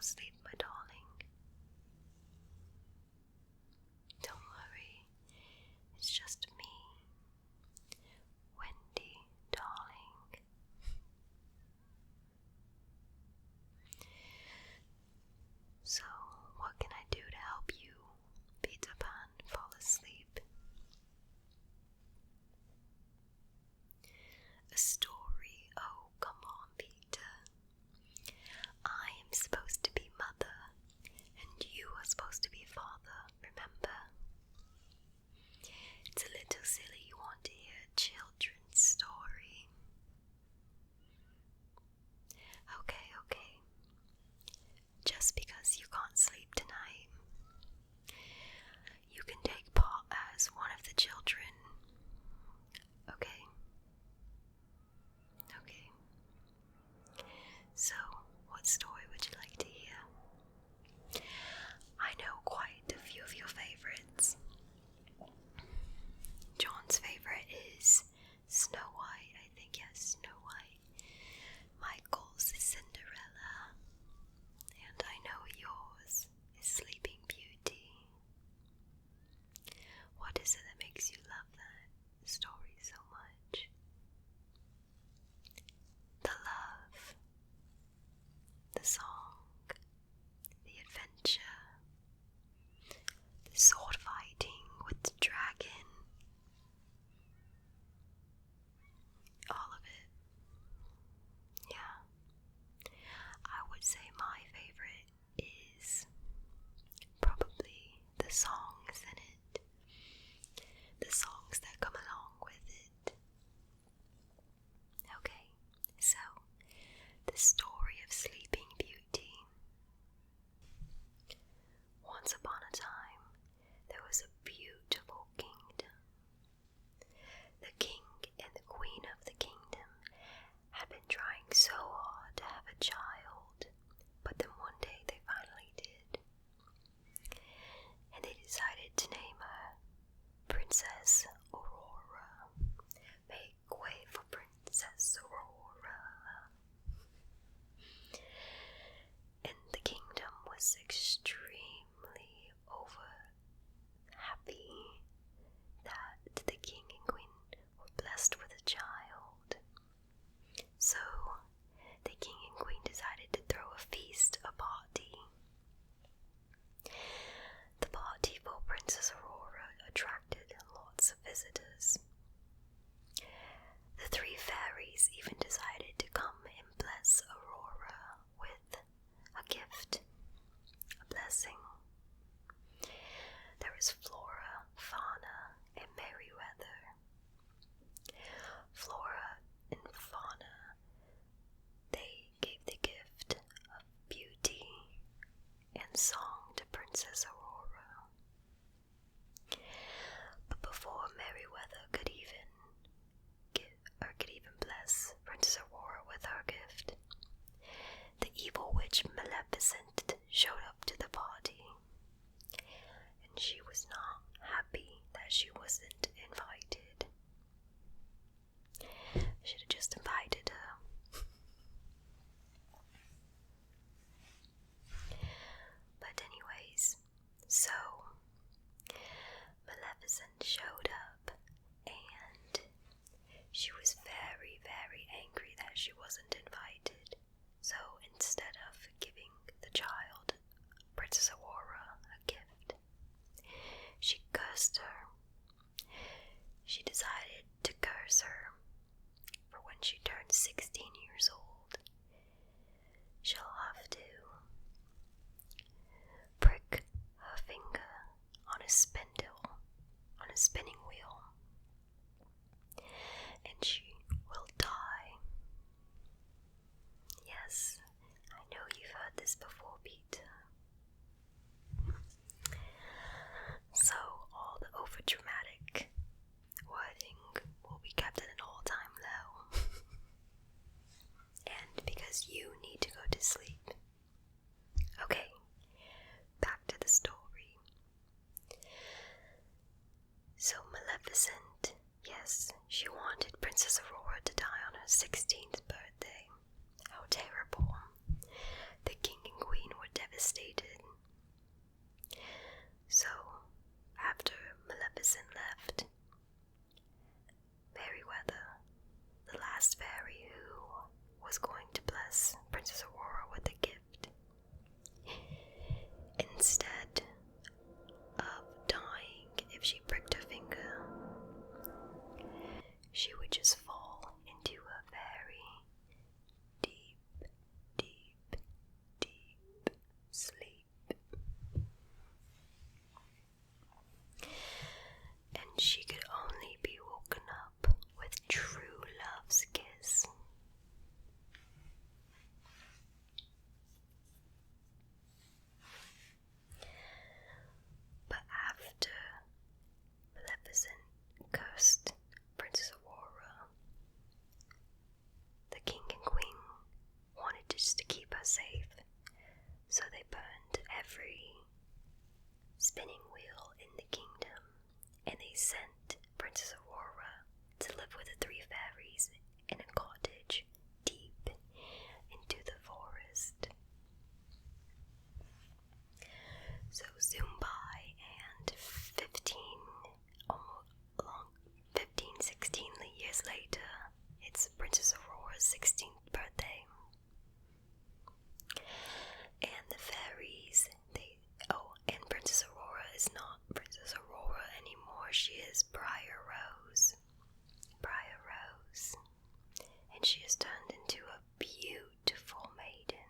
asleep, my darling. Don't worry, it's just me, Wendy Darling. So, what can I do to help you, Peter Pan, fall asleep? A story? Oh, come on, Peter. I am supposed to be mother, and you are supposed to be father, remember? It's a little silly you want to hear a children's story. Okay. Just because you can't sleep tonight, you can take part as one of the children. Okay. So, what story would you like to hear? I know quite a few of your favorites. John's favorite is Snow White, I think, yes, Snow White. Michael's is Cinderella. And I know yours is Sleeping Beauty. What is it that makes you love that story so much? The love, the song, the adventure, the sword fighting with the dragon, all of it. Yeah, I would say my favorite is probably the songs in it, the songs that come along with it. Okay, so the story of Sleeping Beauty. Once upon a time, there was a beautiful kingdom. The king and the queen of the kingdom had been trying so hard to have a child, but then one day they finally did. And they decided to name her Princess Aurora. Make way for Princess Aurora. And the kingdom was extremely happy that the king and queen were blessed with a child. So the king and queen decided to throw a feast, a party. The party for Princess Aurora attracted lots of visitors. The three fairies even decided to come and bless Aurora with a gift, a blessing. There was Flora, Fauna, and Merryweather. Flora and Fauna, they gave the gift of beauty and song to Princess Aurora. But before Merryweather could even bless Princess Aurora with her gift, the evil witch Maleficent showed up to the party. And she was not happy that she wasn't invited. Should have just invited her. But anyways, so Maleficent showed up and she was very, very angry that she wasn't invited. So instead of giving the child, Princess Aurora, a gift, she cursed her. She decided to curse her for when she turns 16 years old. She'll have to prick her finger on a spindle, on a spinning wheel, and she will die. Yes, I know you've heard this before, Peter. So all the overdramatic wording will be kept at an all-time low. And because you need to go to sleep. Okay, back to the story. So Maleficent, yes, she wanted Princess Aurora to die on her 16th birthday. How terrible. The king and queen spinning wheel in the kingdom, and they sent Princess Aurora to live with the three fairies in a cottage deep into the forest. So soon by, and 16 years later, it's Princess Aurora's 16th birthday. And the fairies, and Princess Aurora is not Princess Aurora anymore. She is Briar Rose. And she is turned into a beautiful maiden.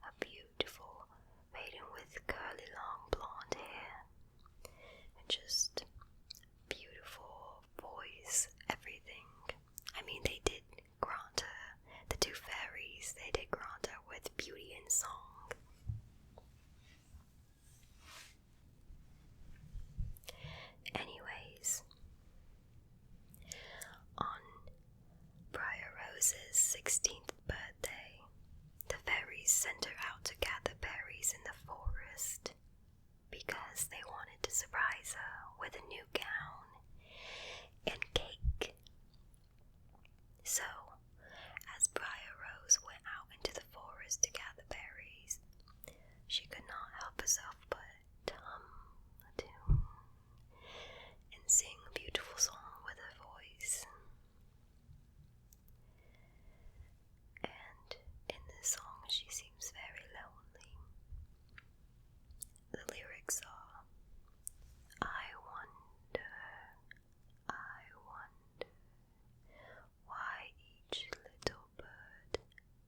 A beautiful maiden with curly long blonde hair. And just beautiful voice, everything. I mean, they did grant her, the two fairies, they did grant her with beauty and song. Anyways, on Briar Rose's 16th birthday, the fairies sent her out to gather berries in the forest because they wanted to surprise her with a new gown and cake. So, as Briar Rose went out into the forest to gather berries, she could not help herself but hum a tune and sing a beautiful song with her voice. And in this song, she seems very lonely. The lyrics are, I wonder why each little bird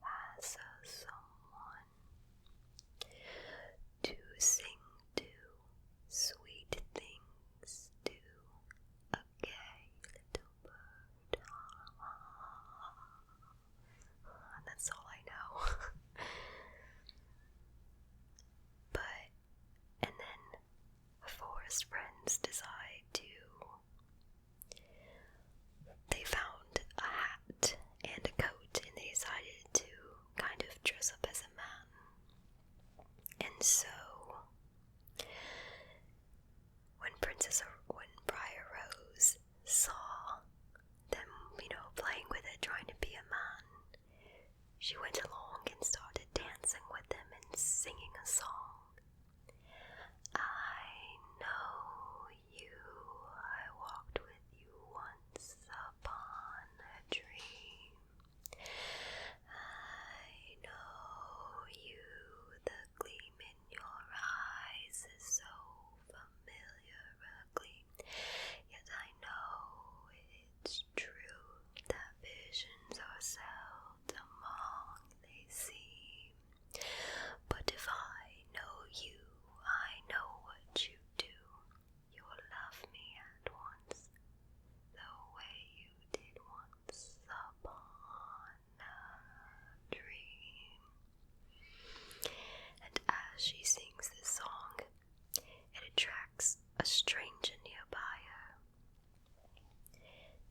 has a someone to sing to, sweet things to, a gay little bird. That's all I know. And then the forest friends decide they found a hat and a coat, and they decided to kind of dress up as a man. And so, when Briar Rose saw them, playing with it, trying to be a man, she went along and started dancing with them and singing a song. I know you, I walked with you once upon a dream. I know you, the gleam in your eyes is so familiar a gleam. Yet I know it's true that visions are seldom long they seem. But if I know you, I know what you do. You'll love me at once, the way you did once upon a dream. And as she sings this song, it attracts a stranger nearby her.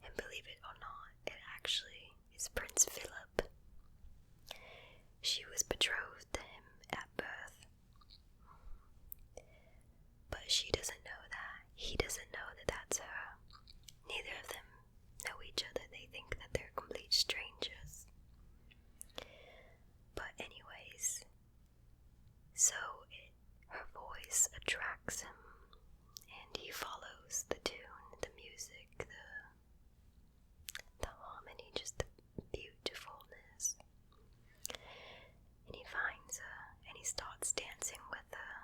And believe it or not, it actually is Prince Philip. She was betrothed to him at birth. But she doesn't know that. He doesn't know that that's her. Neither of them know each other. They think that they're complete strangers. But anyways, so her voice attracts him, and he follows the tune, the music, the harmony, just the beautifulness. And he finds her, and he starts dancing with her,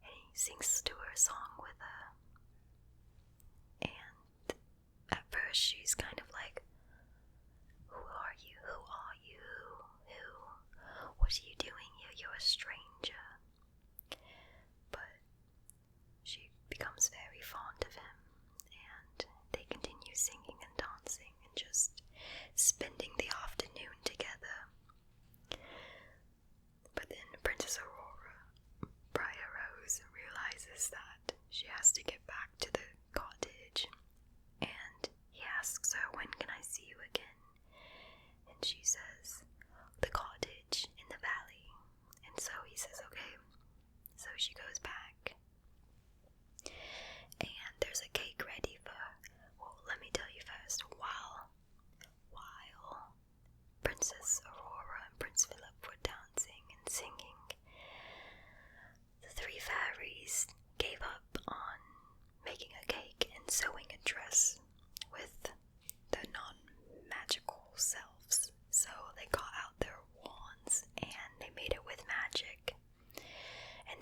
and he sings to her song with her. And at first she's kind of like, who are you? What are you doing here? You're a stranger. But she becomes very fond of him, and they continue singing and dancing and just spending the afternoon together. But then Princess Aurora, Briar Rose, realizes that she has to get back to the cottage, and he asks her, when can I see you again? And she says, the cottage in the valley. And so he says, okay. So she goes back,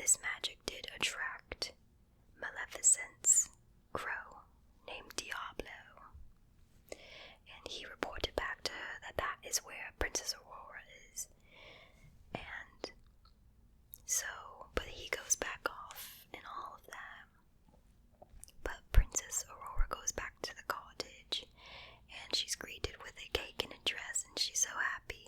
this magic did attract Maleficent's crow named Diablo, and he reported back to her that that is where Princess Aurora is. And so, but he goes back off and all of that. But Princess Aurora goes back to the cottage, and she's greeted with a cake and a dress, and she's so happy.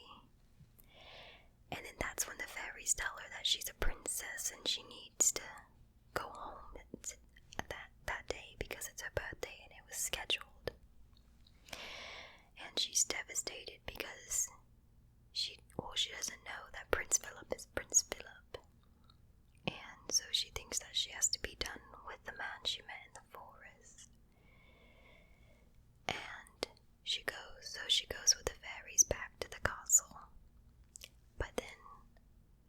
And then that's when the fairies tell her that she's a princess and she needs to go home that day because it's her birthday and it was scheduled. And she's devastated because she doesn't know that Prince Philip is Prince Philip. And so she thinks that she has to be done with the man she met in the forest. And she goes with the fairies back to the castle. But then,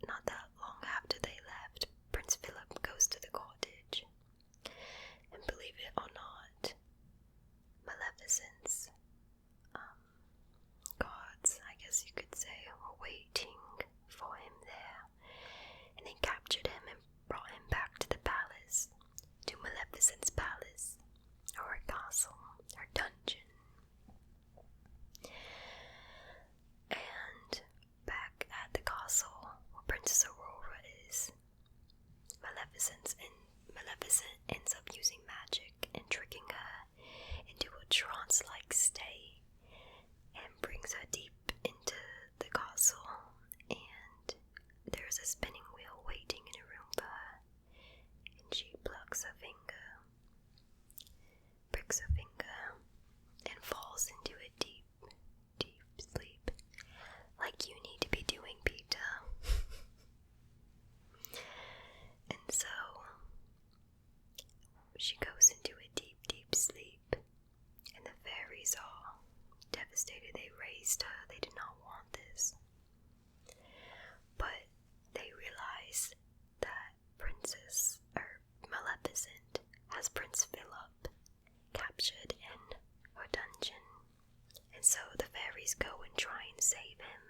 not that long after they left, Prince Philip goes to the cottage. And believe it or not, Maleficent's guards, I guess you could say, were waiting for him there. And they captured him and brought him back to the palace, to Maleficent's palace, or her castle, her dungeon. And back at the castle where Princess Aurora is, Maleficent ends up using magic and tricking her into a trance-like state and brings her deep into the castle, and there's a spinning wheel waiting in a room for her, and she pricks her finger, and falls into a deep, deep sleep, like you need to be doing, Peter. And so, she goes into a deep, deep sleep, and the fairies are devastated. They raised her. They did not want this. But they realize that Maleficent has Prince Philip captured in her dungeon. And so the fairies go and try and save him.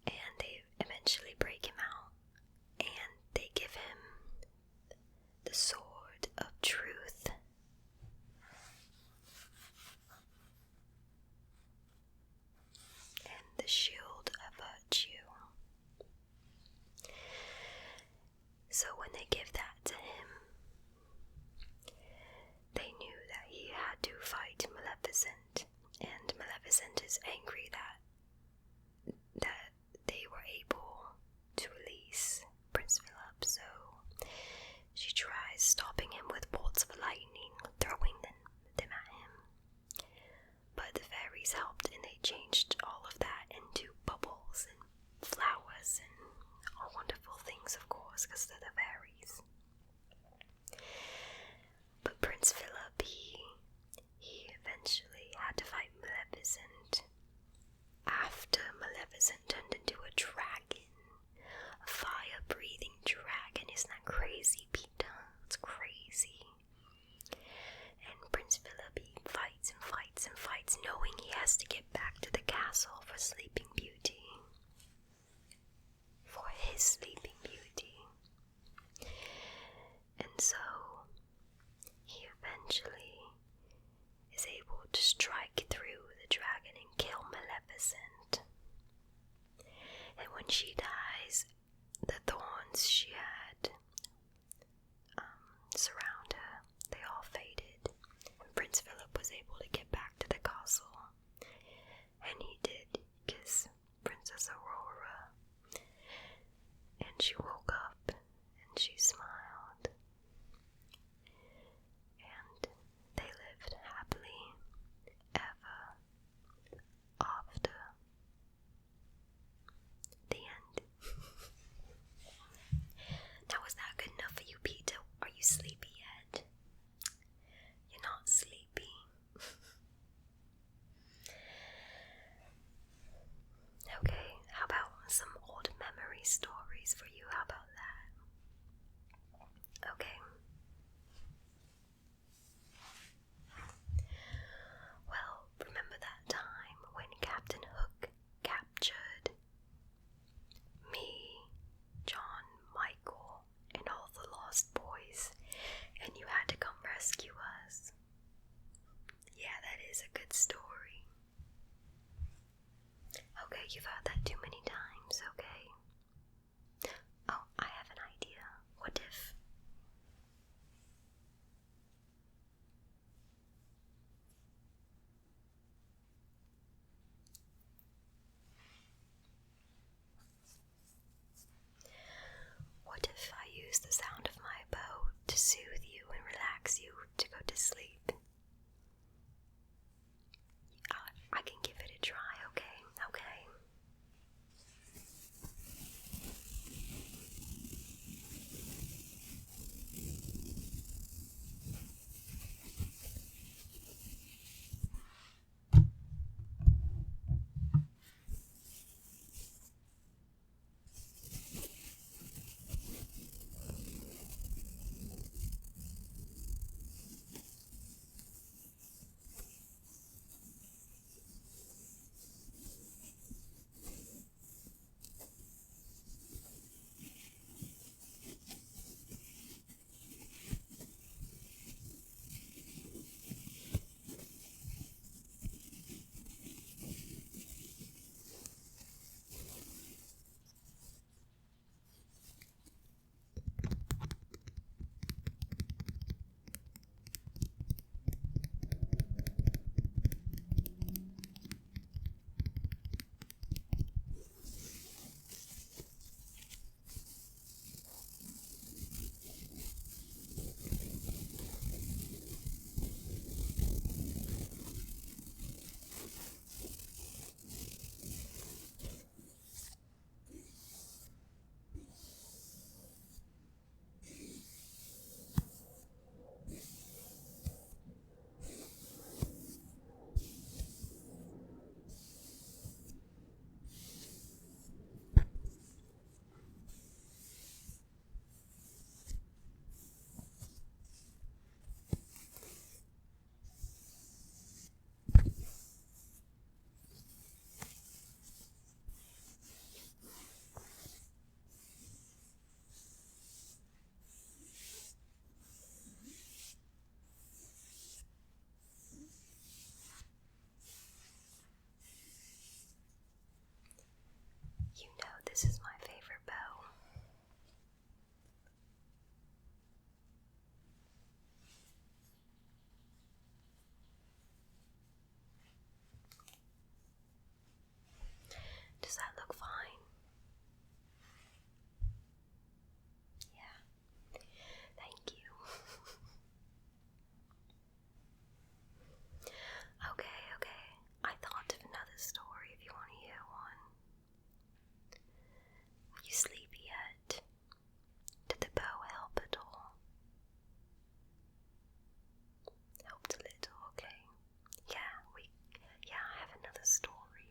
And they eventually break him out. And they give him the Sword of Truth. And the Shield of Virtue. So when they give that to him, they knew that he had to fight Maleficent, and Maleficent is angry that they were able to release Prince Philip, so she tries stopping him with bolts of lightning, throwing them at him. But the fairies helped, and they changed all of that into bubbles and flowers and all wonderful things, of course, because they're the fairies. But Prince Philip, he eventually had to fight Maleficent after Maleficent turned into a dragon, a fire-breathing dragon. Isn't that crazy, Peter? It's crazy. And Prince Philip, he fights and fights and fights, knowing he has to get back to the castle for Sleeping Beauty. For his Sleeping Beauty. And so, he eventually is able to strike through the dragon and kill Maleficent. And when she dies, the thorns she had surround her, they all faded. And Prince Philip was able to get back to the castle. And he did kiss Princess Aurora. And she woke up and she smiled. And they lived happily ever after. The end. Now, was that good enough for you, Peter? Are you sleepy yet? You're not sleepy. Okay, how about some old memory stories for you? How about that? Okay. Well, remember that time when Captain Hook captured me sleep. I can give it a try, okay? Okay. You know this is my favorite bow. Does that look fine? Yeah. Thank you. Okay. I thought of another story if you want to hear one. Are you sleepy yet? Did the bow help at all? Helped a little, okay. I have another story.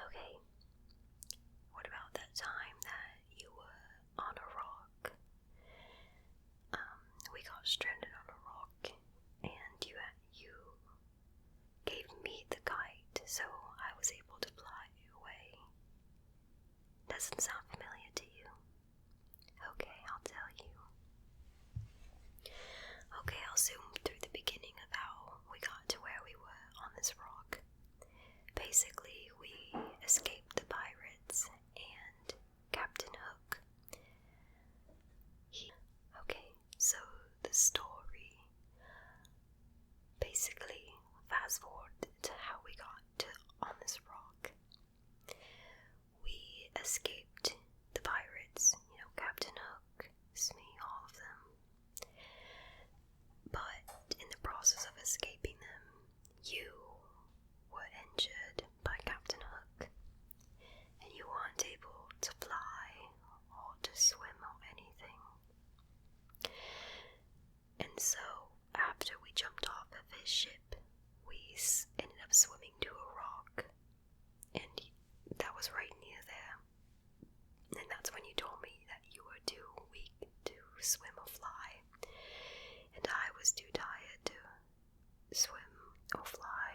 Okay. What about that time that you were on a rock? We got stranded on a rock, and you gave me the kite, so I was able to fly away. Doesn't sound familiar to you? Okay, I'll tell you. Okay, I'll zoom through the beginning of how we got to where we were on this rock. Basically, we escaped the pirates and Captain Hook. Okay, so the story, basically, fast forward to how we got on this rock. We escaped the pirates, Captain Hook, Smee, all of them. But in the process of escaping them, you were injured by Captain Hook, and you weren't able to fly or to swim or anything. And so, after we jumped off of his ship, we ended up swimming to a rock, and that was right near there. And that's when you told me that you were too weak to swim or fly, and I was too tired to swim or fly.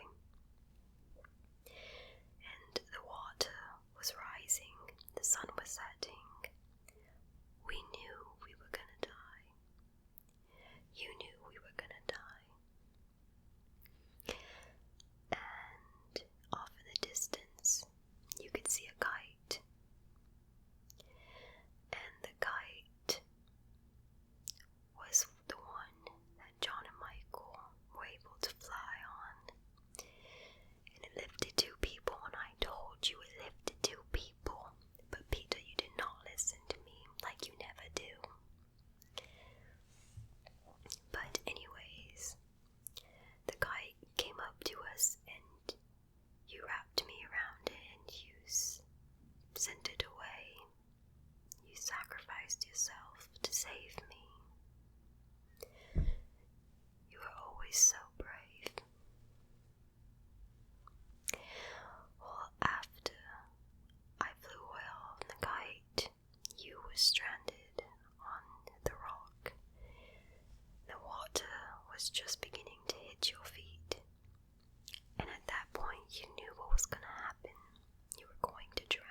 And the water was rising, the sun was setting. We knew we were gonna die. You knew we were gonna die. And off in the distance, you could see a kite. And the kite was the one that John and Michael were able to fly on. sent it away. You sacrificed yourself to save me. You were always so brave. Well, after I flew away on the kite, you were stranded on the rock. The water was just beginning to hit your feet, and at that point you knew what was going to happen. You were going to drown.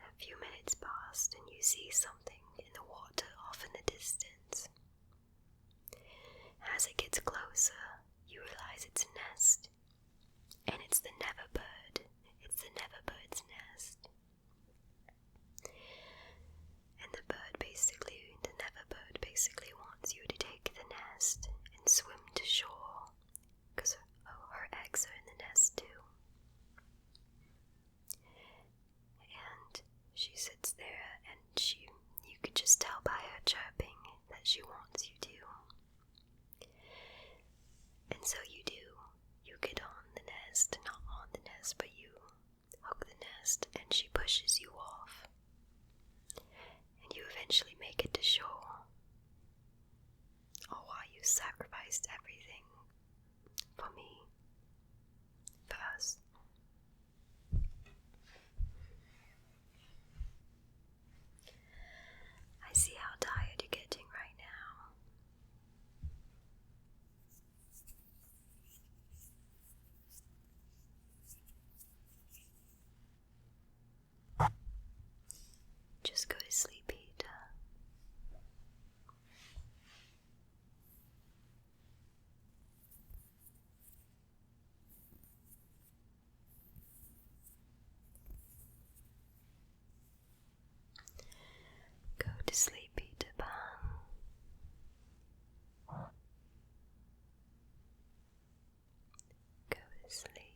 A few minutes passed and you see something in the water off in the distance. As it gets closer, you realize it's a nest, and it's the Neverbird. It's the Neverbird's nest. And the Neverbird basically wants you to take the nest and swim to shore, because her eggs are in the nest too. And she sits there, and you could just tell by her chirping that she wants you to. And so you do. You get on the nest, not on the nest, but you hook the nest, and she pushes you off. And you eventually make it to shore. All while you sacrificed everything for me, for us. I see how tired you're getting right now. Just go to sleep, Peter. Go to sleep, Peter Pan. Go to sleep.